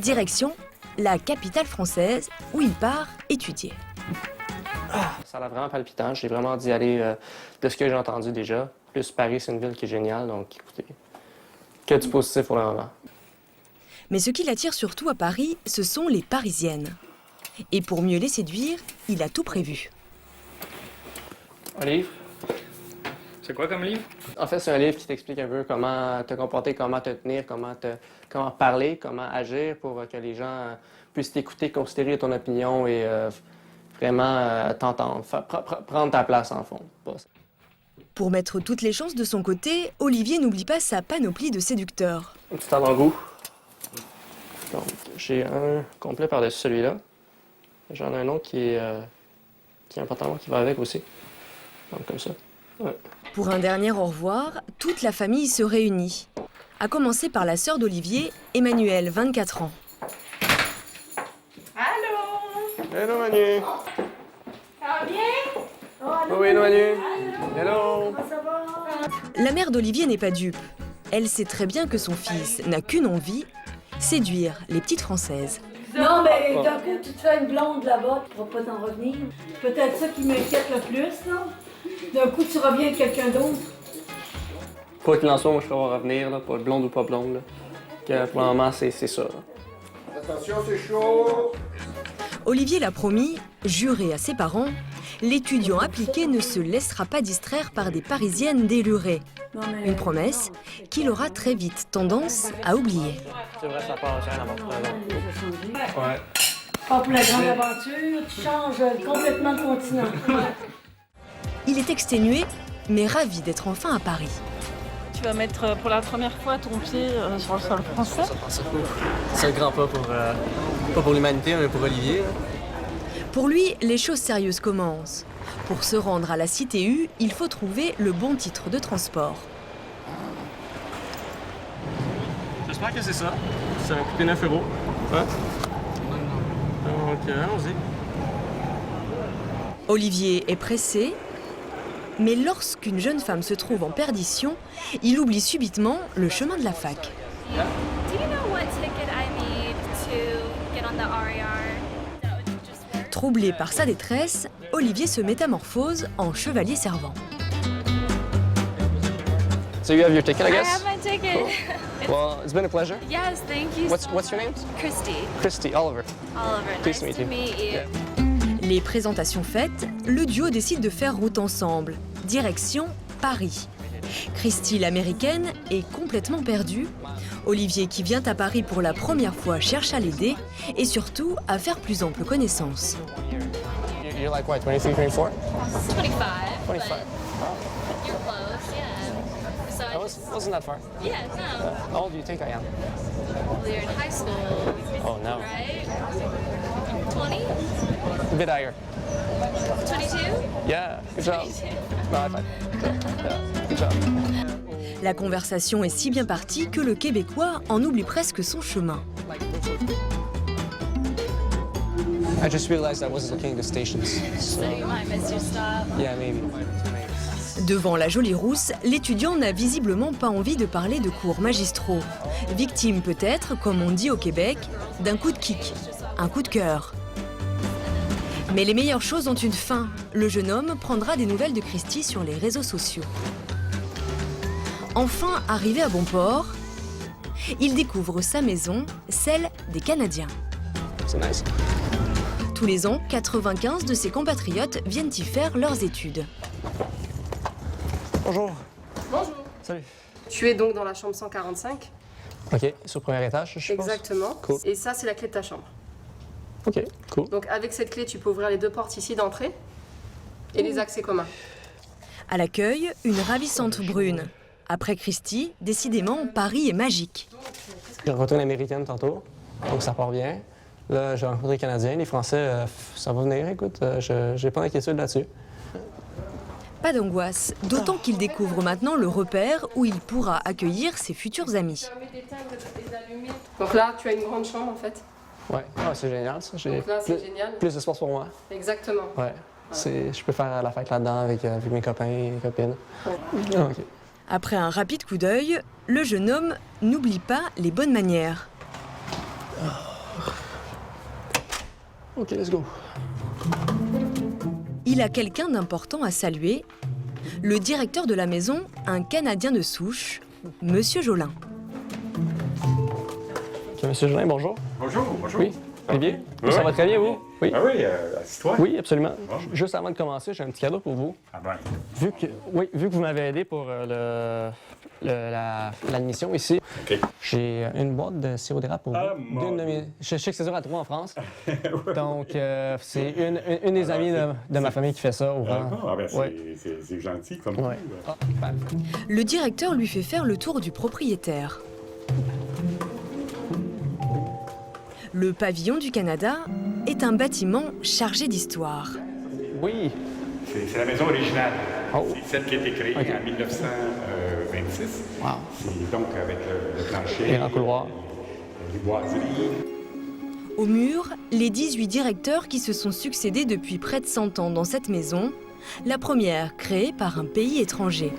Direction la capitale française où il part étudier. Ça a l'air vraiment palpitant. J'ai vraiment d'y aller de ce que j'ai entendu déjà. Plus Paris, c'est une ville qui est géniale, donc écoutez, que du positif pour le moment. Mais ce qui l'attire surtout à Paris, ce sont les Parisiennes. Et pour mieux les séduire, il a tout prévu. Un livre? C'est quoi comme livre? En fait, c'est un livre qui t'explique un peu comment te comporter, comment te tenir, comment parler, comment agir pour que les gens puissent t'écouter, considérer ton opinion et vraiment t'entendre, prendre ta place en fond. Pour mettre toutes les chances de son côté, Olivier n'oublie pas sa panoplie de séducteurs. Un petit avant-goût. Donc, j'ai un complet par-dessus celui-là. J'en ai un autre qui est un pantalon qui va avec aussi. Donc, comme ça. Ouais. Pour un dernier au revoir, toute la famille se réunit. À commencer par la sœur d'Olivier, Emmanuelle, 24 ans. Allô? Hello, Manu! Ça va bien? Oui, Manu! Hello! Comment ça va? La mère d'Olivier n'est pas dupe. Elle sait très bien que son fils n'a qu'une envie, séduire les petites Françaises. Non, mais d'un coup, tu te fais une blonde là-bas, tu ne pourras pas t'en revenir. C'est peut-être ça qui m'inquiète le plus, là. D'un coup, tu reviens avec quelqu'un d'autre. Quoi qu'il en soit, moi, je peux revenir, là, pas blonde ou pas blonde. Là. Que pour le moment, c'est ça. Là. Attention, c'est chaud! Olivier l'a promis, juré à ses parents, l'étudiant appliqué ne se laissera pas distraire par des Parisiennes délurées. Une promesse qu'il aura très vite tendance à oublier. C'est vrai, ça part rien avant. Ouais. Pas pour la grande aventure, tu changes complètement de continent. Il est exténué, mais ravi d'être enfin à Paris. Tu vas mettre pour la première fois ton pied sur le sol français. C'est un grand pas pour, pas pour l'humanité, mais pour Olivier. Là. Pour lui, les choses sérieuses commencent. Pour se rendre à la Cité U, il faut trouver le bon titre de transport. J'espère que c'est ça. Ça va coûter 9 €. Ouais. Donc, allons-y. Olivier est pressé, mais lorsqu'une jeune femme se trouve en perdition, il oublie subitement le chemin de la fac. Do you know what ticket I need to get on the RER? Troublé par sa détresse, Olivier se métamorphose en chevalier servant. So you have your ticket, I I guess? have my ticket. Well, it's been a pleasure. Yes, thank you. What's your name? Christy. Christy, Oliver. Oliver, Pleased nice to to meet meet you. Yeah. Les présentations faites, le duo décide de faire route ensemble. Direction Paris. Christy, l'américaine, est complètement perdue. Olivier, qui vient à Paris pour la première fois, cherche à l'aider et surtout à faire plus ample connaissance. You're like what, 23, 24? 25. 25. But you're close, yeah. So I Wasn't that far? yeah, no. How old do you think I am? Well, you're in high school, Oh, no. right? 20? A bit higher. 22? Yeah, good job. No, high five. Yeah, good job. La conversation est si bien partie que le Québécois en oublie presque son chemin. I just realized I wasn't looking at the stations. So, So you might miss your stop. yeah, maybe. Devant la jolie rousse, l'étudiant n'a visiblement pas envie de parler de cours magistraux. Victime peut-être, comme on dit au Québec, d'un coup de kick, un coup de cœur. Mais les meilleures choses ont une fin. Le jeune homme prendra des nouvelles de Christy sur les réseaux sociaux. Enfin arrivé à bon port, il découvre sa maison, celle des Canadiens. C'est nice. Tous les ans, 95 de ses compatriotes viennent y faire leurs études. Bonjour. Bonjour. Salut. Tu es donc dans la chambre 145. OK, sur le premier étage, je pense. Exactement. Cool. Et ça, c'est la clé de ta chambre. OK, cool. Donc avec cette clé, tu peux ouvrir les deux portes ici d'entrée et les accès communs. À l'accueil, une ravissante brune. Après Christy, décidément, Paris est magique. J'ai rencontré une Américaine tantôt, donc ça part bien. Là, j'ai rencontré les Canadiens. Les Français, ça va venir, écoute, j'ai pas d'inquiétude là-dessus. Pas d'angoisse, d'autant qu'il découvre maintenant le repère où il pourra accueillir ses futurs amis. Donc là, tu as une grande chambre en fait. Ouais, ah, c'est génial ça. J'ai Donc là, c'est génial. plus d'espace pour moi. Exactement. Ouais. Je peux faire la fête là-dedans avec mes copains et mes copines. Ouais. Ah, OK. Après un rapide coup d'œil, le jeune homme n'oublie pas les bonnes manières. OK, let's go. Il a quelqu'un d'important à saluer. Le directeur de la maison, un Canadien de souche, Monsieur Jolin. OK, Monsieur Jolin, bonjour. Bonjour, bonjour. Oui, très bien. Oui. Ça va très bien, vous? Oui. Ah oui, assis-toi. Oui, absolument. Ah. Juste avant de commencer, j'ai un petit cadeau pour vous. Ah ben, Vu que vous m'avez aidé pour l'admission ici, OK. j'ai une boîte de sirop d'érable pour Ah, vous. mon Je sais que c'est dur à trouver en France. Donc, c'est une des amies de ma famille qui fait ça au vent. Ah ben, Ouais. c'est gentil comme Ouais. tout. Ah, parfait. Le directeur lui fait faire le tour du propriétaire. Le pavillon du Canada est un bâtiment chargé d'histoire. Oui. C'est la maison originale. Oh. C'est celle qui a été créée OK. en 1926. Wow. C'est donc avec le plancher, Les grands couloirs. les boiseries. Au mur, les 18 directeurs qui se sont succédés depuis près de 100 ans dans cette maison, la première créée par un pays étranger.